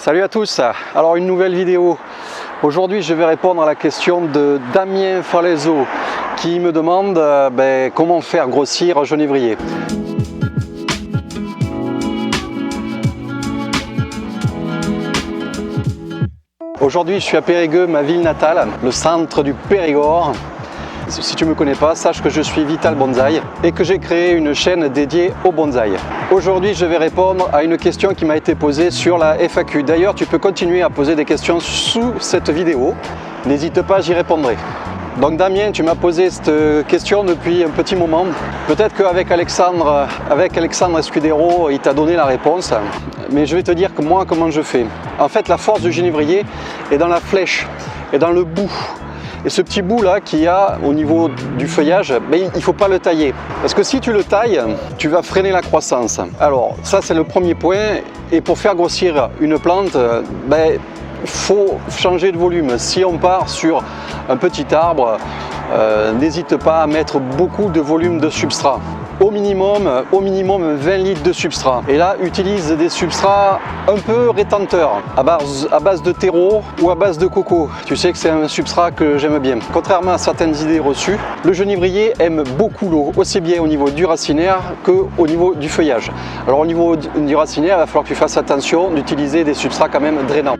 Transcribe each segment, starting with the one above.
Salut à tous, alors une nouvelle vidéo. Aujourd'hui je vais répondre à la question de Damien Falezo qui me demande comment faire grossir un genévrier. Aujourd'hui je suis à Périgueux, ma ville natale, le centre du Périgord. Si tu ne me connais pas, sache que je suis Vital Bonsaï et que j'ai créé une chaîne dédiée au bonsaï. Aujourd'hui, je vais répondre à une question qui m'a été posée sur la FAQ. D'ailleurs, tu peux continuer à poser des questions sous cette vidéo. N'hésite pas, j'y répondrai. Donc Damien, tu m'as posé cette question depuis un petit moment. Peut-être qu'avec Alexandre Escudero, il t'a donné la réponse. Mais je vais te dire que moi, comment je fais. En fait, la force du genévrier est dans la flèche et dans le bout. Et ce petit bout là qu'il y a au niveau du feuillage, il ne faut pas le tailler. Parce que si tu le tailles, tu vas freiner la croissance. Alors ça c'est le premier point. Et pour faire grossir une plante, il faut changer de volume. Si on part sur un petit arbre, n'hésite pas à mettre beaucoup de volume de substrat. Au minimum 20 litres de substrat. Et là, utilise des substrats un peu rétenteurs, à base de terreau ou à base de coco. Tu sais que c'est un substrat que j'aime bien. Contrairement à certaines idées reçues, le genévrier aime beaucoup l'eau, aussi bien au niveau du racinaire qu'au niveau du feuillage. Alors au niveau du racinaire, il va falloir que tu fasses attention d'utiliser des substrats quand même drainants.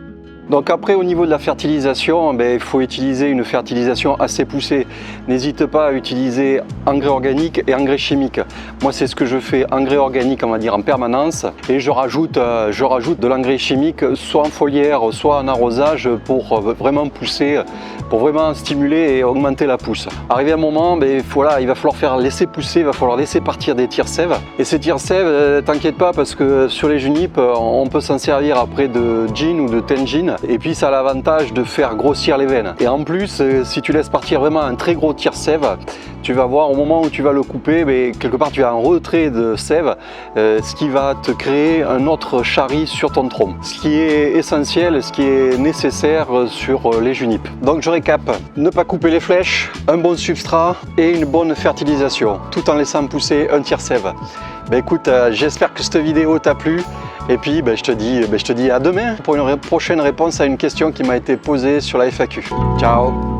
Donc après au niveau de la fertilisation, il faut utiliser une fertilisation assez poussée. N'hésite pas à utiliser engrais organique et engrais chimique. Moi c'est ce que je fais, engrais organique on va dire en permanence et je rajoute de l'engrais chimique soit en foliaire, soit en arrosage pour vraiment pousser, pour vraiment stimuler et augmenter la pousse. Arrivé à un moment, il va falloir laisser pousser, il va falloir laisser partir des tire-sèves. Et ces tire-sèves, t'inquiète pas parce que sur les junipes, on peut s'en servir après de gin ou de tengin. Et puis ça a l'avantage de faire grossir les veines. Et en plus, si tu laisses partir vraiment un très gros tire-sève, tu vas voir au moment où tu vas le couper, quelque part tu as un retrait de sève, ce qui va te créer un autre charri sur ton tronc. Ce qui est essentiel, ce qui est nécessaire sur les junipes. Donc je récap, ne pas couper les flèches, un bon substrat et une bonne fertilisation, tout en laissant pousser un tire-sève. Écoute, j'espère que cette vidéo t'a plu. Et puis je te dis à demain pour une prochaine réponse à une question qui m'a été posée sur la FAQ. Ciao!